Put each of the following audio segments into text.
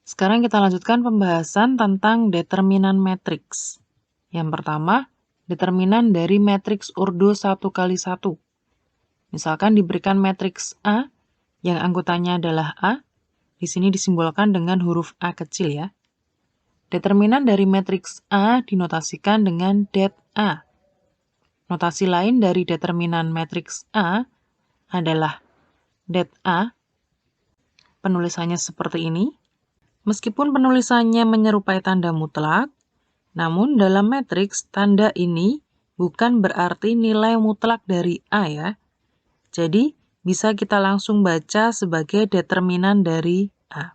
Sekarang kita lanjutkan pembahasan tentang determinan matriks. Yang pertama, determinan dari matriks Urdu 1 kali 1. Misalkan diberikan matriks A, yang anggotanya adalah A, di sini disimbolkan dengan huruf A kecil ya. Determinan dari matriks A dinotasikan dengan det A. Notasi lain dari determinan matriks A adalah det A. Penulisannya seperti ini. Meskipun penulisannya menyerupai tanda mutlak, namun dalam matriks tanda ini bukan berarti nilai mutlak dari A ya. Jadi bisa kita langsung baca sebagai determinan dari A.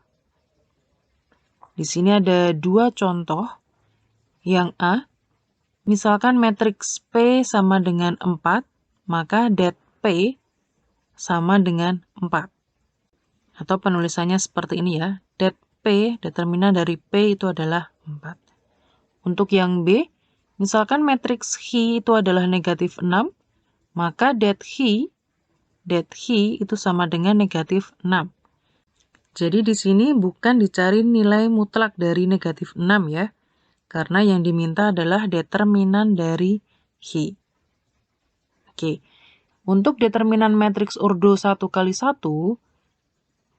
Di sini ada dua contoh. Yang A, misalkan matriks P sama dengan 4, maka det P sama dengan 4. Atau penulisannya seperti ini ya. Det P, determinan dari P itu adalah 4. Untuk yang B, misalkan matriks Hi itu adalah negatif 6, maka det Hi itu sama dengan negatif 6. Jadi di sini bukan dicari nilai mutlak dari negatif 6 ya, karena yang diminta adalah determinan dari Hi. Oke, untuk determinan matriks Urdu 1 kali 1,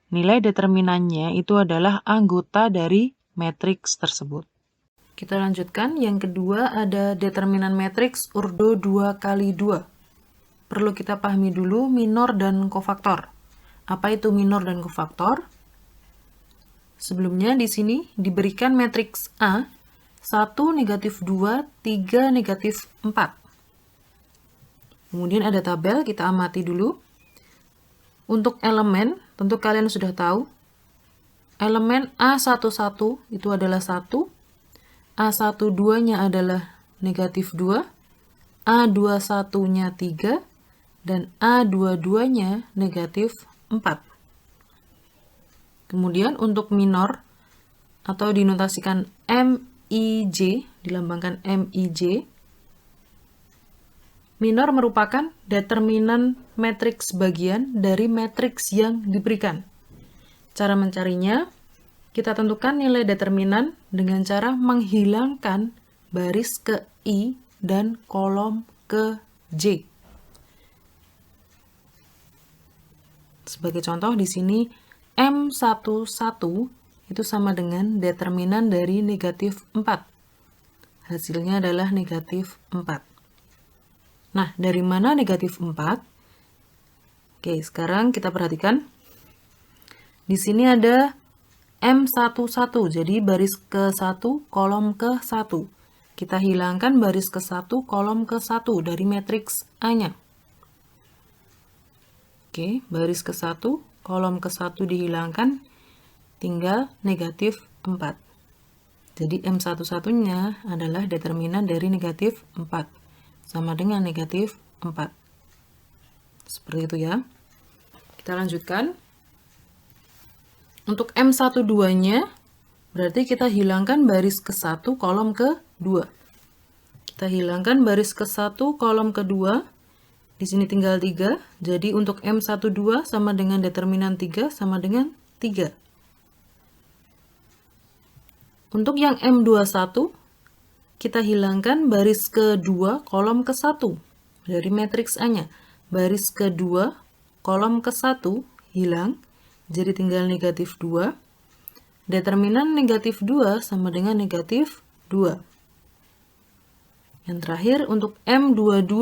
nilai determinannya itu adalah anggota dari matriks tersebut. Kita lanjutkan, yang kedua ada determinan matriks Urdu 2 kali 2. Perlu kita pahami dulu minor dan kofaktor. Apa itu minor dan kofaktor? Sebelumnya di sini diberikan matriks A, 1 negatif 2, 3 negatif 4. Kemudian ada tabel, kita amati dulu. Untuk elemen, tentu kalian sudah tahu, elemen A11 itu adalah 1, A12-nya adalah negatif 2, A21-nya 3, dan A22-nya negatif 4. Kemudian untuk minor, atau dinotasikan MIJ, dilambangkan MIJ, minor merupakan determinan matriks bagian dari matriks yang diberikan. Cara mencarinya, kita tentukan nilai determinan dengan cara menghilangkan baris ke I dan kolom ke J. Sebagai contoh di sini M11 itu sama dengan determinan dari negatif 4. Hasilnya adalah negatif 4. Nah, dari mana negatif 4? Oke, sekarang kita perhatikan. Di sini ada M11, jadi baris ke-1, kolom ke-1. Kita hilangkan baris ke-1, kolom ke-1 dari matriks A-nya. Oke, baris ke-1, kolom ke-1 dihilangkan, tinggal negatif 4. Jadi M11-nya adalah determinan dari negatif 4. Sama dengan negatif 4. Seperti itu ya. Kita lanjutkan. Untuk M12-nya, berarti kita hilangkan baris ke-1, kolom ke-2. Kita hilangkan baris ke-1, kolom ke-2. Di sini tinggal 3. Jadi untuk M12 sama dengan determinan 3 sama dengan 3. Untuk yang M21, kita hilangkan baris ke-2, kolom ke-1 dari matriks A-nya. Baris ke-2, kolom ke-1 hilang, jadi tinggal negatif 2. Determinan negatif 2 sama dengan negatif 2. Yang terakhir untuk M22,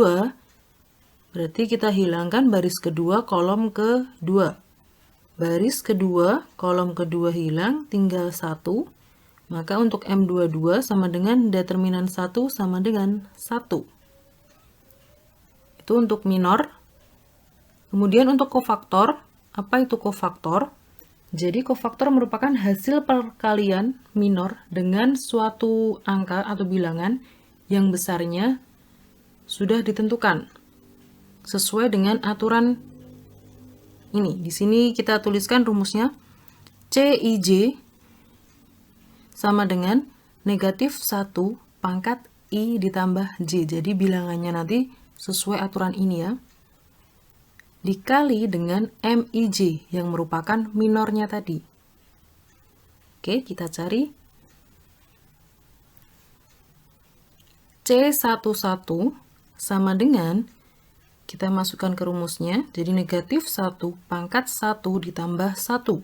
berarti kita hilangkan baris ke-2, kolom ke-2. Baris ke-2, kolom ke-2 hilang, tinggal 1. Maka untuk M22 sama dengan determinan 1 sama dengan 1. Itu untuk minor. Kemudian untuk kofaktor, apa itu kofaktor? Jadi kofaktor merupakan hasil perkalian minor dengan suatu angka atau bilangan yang besarnya sudah ditentukan sesuai dengan aturan ini. Di sini kita tuliskan rumusnya. CIJ sama dengan negatif 1 pangkat I ditambah J. Jadi bilangannya nanti sesuai aturan ini ya. Dikali dengan MIJ yang merupakan minornya tadi. Oke, kita cari C11 sama dengan, kita masukkan ke rumusnya, jadi negatif 1 pangkat 1 ditambah 1.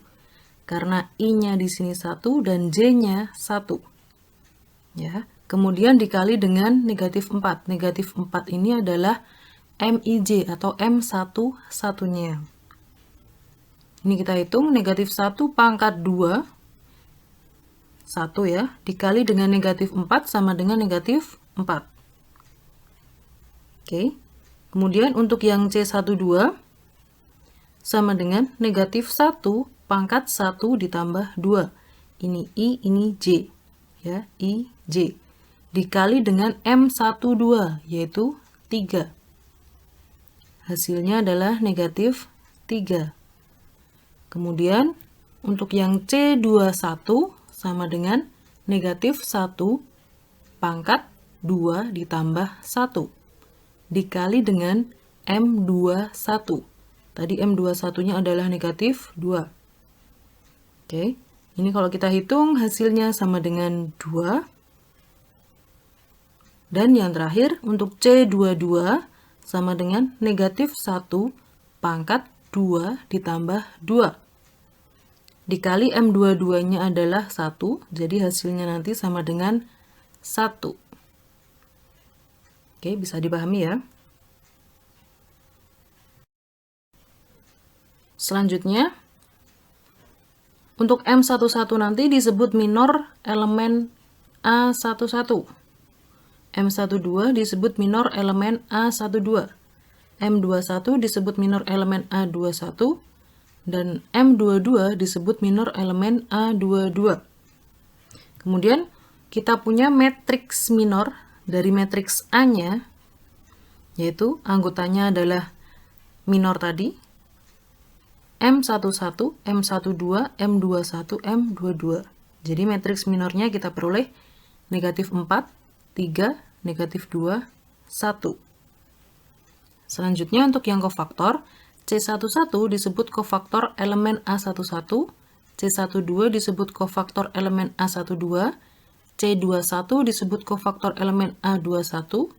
Karena I-nya di sini 1 dan J-nya 1. Ya, kemudian dikali dengan negatif 4. Negatif 4 ini adalah MIJ atau M1 satunya. Ini kita hitung, negatif 1 pangkat 2, 1 ya, dikali dengan negatif 4 sama dengan negatif 4. Oke, kemudian untuk yang C12 sama dengan negatif 1 pangkat 1 ditambah 2. Ini I, ini J. Ya, I, J. Dikali dengan M12, yaitu 3. Hasilnya adalah negatif 3. Kemudian, untuk yang C21 sama dengan negatif 1 pangkat 2 ditambah 1. Dikali dengan M21. Tadi M21-nya adalah negatif 2. Oke, ini kalau kita hitung hasilnya sama dengan 2. Dan yang terakhir untuk C22 sama dengan negatif 1 pangkat 2 ditambah 2. Dikali M22-nya adalah 1, jadi hasilnya nanti sama dengan 1. Oke, bisa dipahami ya. Selanjutnya, untuk M11 nanti disebut minor elemen A11. M12 disebut minor elemen A12. M21 disebut minor elemen A21. Dan M22 disebut minor elemen A22. Kemudian, kita punya matriks minor dari matriks A-nya, yaitu anggotanya adalah minor tadi, M11, M12, M21, M22. Jadi matriks minornya kita peroleh negatif 4, 3, negatif 2, 1. Selanjutnya untuk yang kofaktor, C11 disebut kofaktor elemen A11, C12 disebut kofaktor elemen A12, C21 disebut kofaktor elemen A21,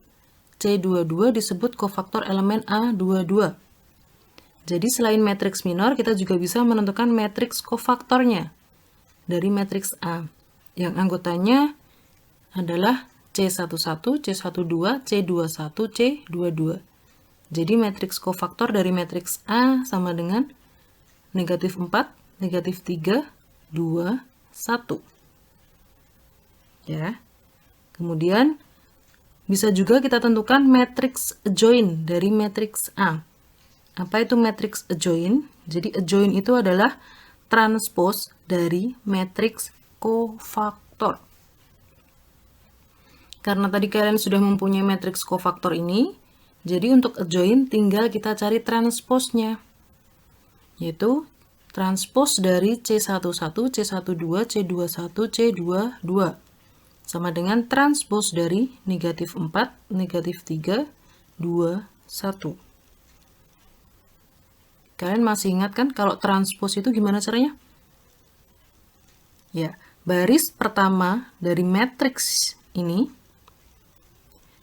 C22 disebut kofaktor elemen A22. Jadi selain matriks minor, kita juga bisa menentukan matriks kofaktornya dari matriks A, yang anggotanya adalah C11, C12, C21, C22. Jadi matriks kofaktor dari matriks A sama dengan negatif 4, negatif 3, 2, 1. Ya. Kemudian bisa juga kita tentukan matriks adjoint dari matriks A. Apa itu matriks adjoint? Jadi adjoint itu adalah transpose dari matriks kofaktor. Karena tadi kalian sudah mempunyai matriks kofaktor ini, jadi untuk adjoint tinggal kita cari transposnya, yaitu transpose dari C11, C12, C21, C22, sama dengan transpose dari negatif 4, negatif 3, 2, 1. Kalian masih ingat kan kalau transpose itu gimana caranya? Ya, baris pertama dari matriks ini,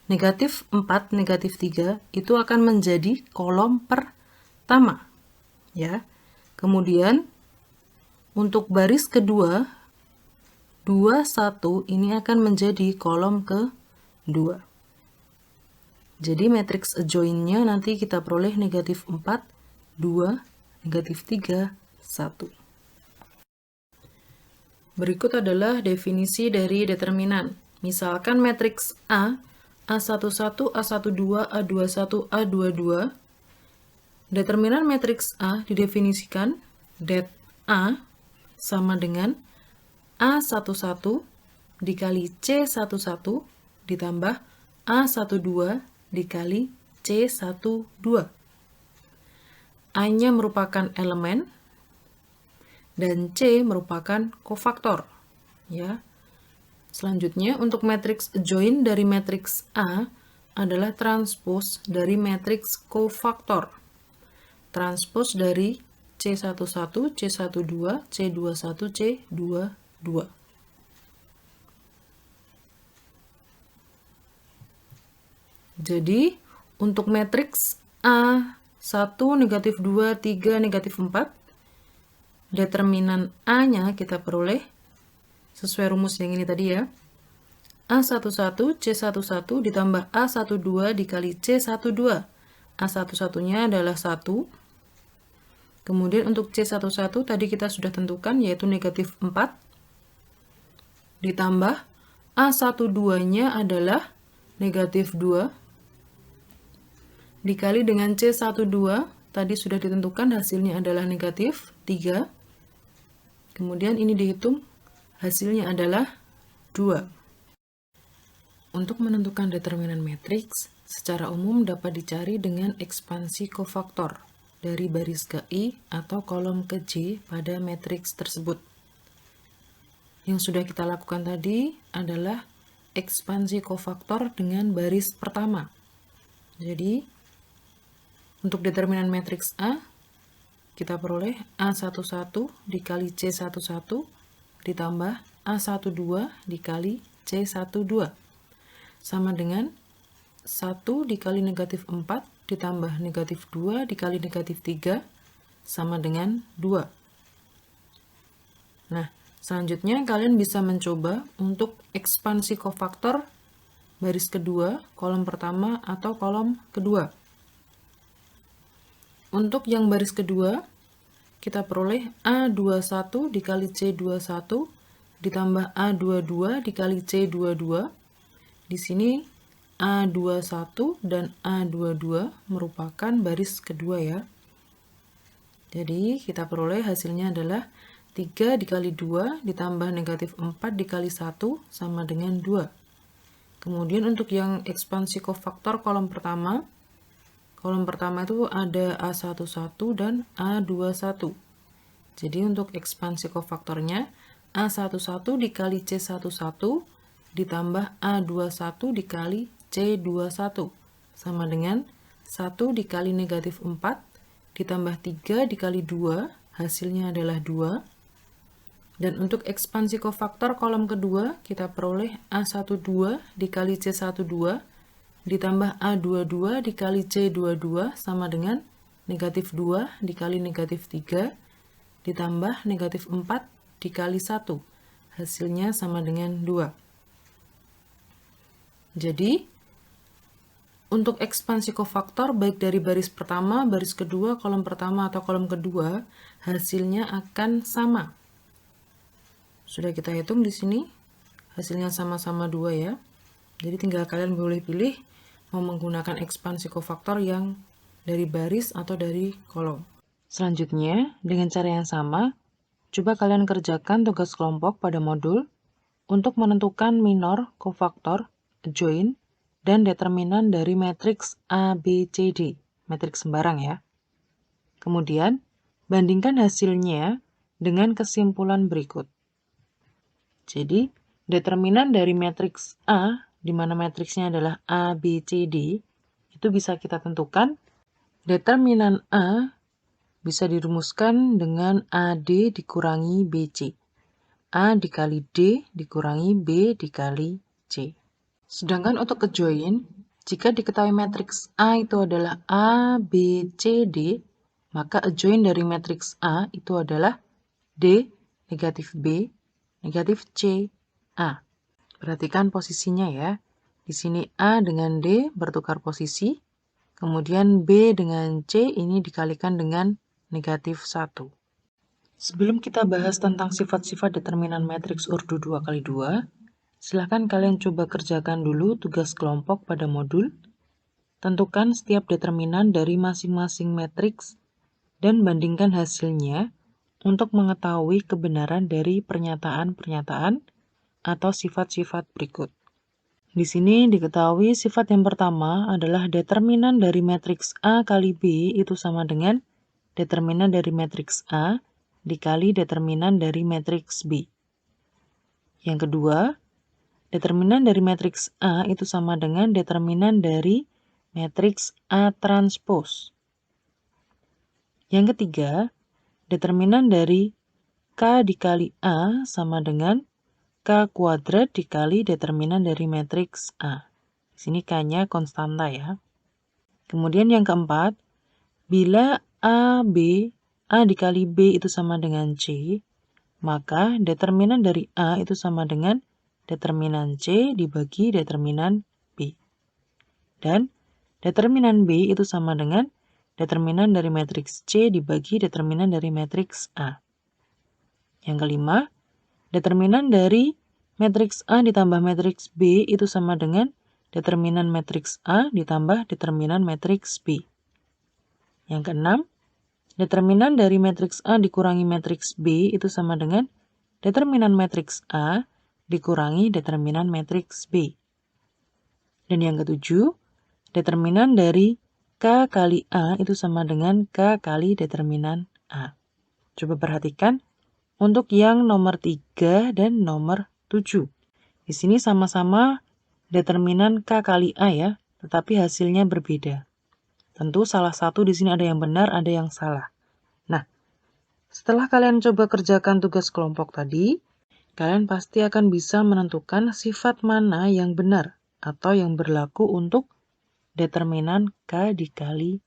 negatif 4, negatif 3, itu akan menjadi kolom pertama. Ya. Kemudian, untuk baris kedua, 2, 1, ini akan menjadi kolom kedua. Jadi, matriks adjoint-nya nanti kita peroleh negatif 4, 2, negatif 3, 1. Berikut adalah definisi dari determinan. Misalkan matriks A, A11, A12, A21, A22. Determinan matriks A didefinisikan det A sama dengan A11 dikali C11 ditambah A12 dikali C12. A-nya merupakan elemen dan C merupakan kofaktor. Ya. Selanjutnya, untuk matriks adjoint dari matriks A adalah transpose dari matriks kofaktor. Transpose dari C11, C12, C21, C22. 2. Jadi, untuk matriks A1, negatif 2, 3, negatif 4, determinan A-nya kita peroleh sesuai rumus yang ini tadi ya. A11, C11 ditambah A12 dikali C12. A11-nya adalah 1. Kemudian untuk C11 tadi kita sudah tentukan yaitu negatif 4. Ditambah A12-nya adalah negatif 2. Dikali dengan C12 tadi sudah ditentukan hasilnya adalah negatif 3. Kemudian ini dihitung hasilnya adalah 2. Untuk menentukan determinan matriks, secara umum dapat dicari dengan ekspansi kofaktor dari baris ke I atau kolom ke J pada matriks tersebut. Yang sudah kita lakukan tadi adalah ekspansi kofaktor dengan baris pertama. Jadi, untuk determinan matriks A, kita peroleh A11 dikali C11 ditambah A12 dikali C12. Sama dengan 1 dikali negatif 4 ditambah negatif 2 dikali negatif 3 sama dengan 2. Nah, selanjutnya kalian bisa mencoba untuk ekspansi kofaktor baris kedua, kolom pertama atau kolom kedua. Untuk yang baris kedua, kita peroleh A21 dikali C21 ditambah A22 dikali C22. Di sini A21 dan A22 merupakan baris kedua ya. Jadi kita peroleh hasilnya adalah 3 dikali 2 ditambah negatif 4 dikali 1 sama dengan 2. Kemudian untuk yang ekspansi kofaktor kolom pertama itu ada A11 dan A21. Jadi untuk ekspansi kofaktornya A11 dikali C11 ditambah A21 dikali C21 sama dengan 1 dikali negatif 4 ditambah 3 dikali 2 hasilnya adalah 2. Dan untuk ekspansi kofaktor kolom kedua kita peroleh A12 dikali C12 ditambah A22 dikali C22 sama dengan negatif 2 dikali negatif 3 ditambah negatif 4 dikali 1 hasilnya sama dengan 2. Jadi, untuk ekspansi kofaktor baik dari baris pertama, baris kedua, kolom pertama atau kolom kedua, hasilnya akan sama. Sudah kita hitung di sini, hasilnya sama-sama 2 ya. Jadi tinggal kalian boleh pilih mau menggunakan ekspansi kofaktor yang dari baris atau dari kolom. Selanjutnya, dengan cara yang sama, coba kalian kerjakan tugas kelompok pada modul untuk menentukan minor kofaktor, adjoint, dan determinan dari matriks A, B, C, D, matriks sembarang ya. Kemudian, bandingkan hasilnya dengan kesimpulan berikut. Jadi, determinan dari matriks A, di mana matriksnya adalah A, B, C, D, itu bisa kita tentukan. Determinan A bisa dirumuskan dengan AD dikurangi BC. A dikali D dikurangi B dikali C. Sedangkan untuk adjoint, jika diketahui matriks A itu adalah A, B, C, D, maka adjoint dari matriks A itu adalah D, negatif B, negatif C, A. Perhatikan posisinya ya. Di sini A dengan D bertukar posisi, kemudian B dengan C ini dikalikan dengan negatif 1. Sebelum kita bahas tentang sifat-sifat determinan matriks urdu 2x2, silahkan kalian coba kerjakan dulu tugas kelompok pada modul. Tentukan setiap determinan dari masing-masing matriks dan bandingkan hasilnya untuk mengetahui kebenaran dari pernyataan-pernyataan atau sifat-sifat berikut. Di sini diketahui sifat yang pertama adalah determinan dari matriks A kali B itu sama dengan determinan dari matriks A dikali determinan dari matriks B. Yang kedua, determinan dari matriks A itu sama dengan determinan dari matriks A transpose. Yang ketiga, determinan dari K dikali A sama dengan K kuadrat dikali determinan dari matriks A. Di sini K-nya konstanta ya. Kemudian yang keempat, bila A dikali B itu sama dengan C, maka determinan dari A itu sama dengan determinan C dibagi determinan B. Dan determinan B itu sama dengan determinan dari matriks C dibagi determinan dari matriks A. Yang kelima, determinan dari matriks A ditambah matriks B itu sama dengan determinan matriks A ditambah determinan matriks B. Yang keenam, determinan dari matriks A dikurangi matriks B itu sama dengan determinan matriks A dikurangi determinan matriks B. Dan yang ketujuh, determinan dari K kali A itu sama dengan K kali determinan A. Coba perhatikan untuk yang nomor 3 dan nomor 7. Di sini sama-sama determinan K kali A ya, tetapi hasilnya berbeda. Tentu salah satu di sini ada yang benar, ada yang salah. Nah, setelah kalian coba kerjakan tugas kelompok tadi, kalian pasti akan bisa menentukan sifat mana yang benar atau yang berlaku untuk determinan K dikali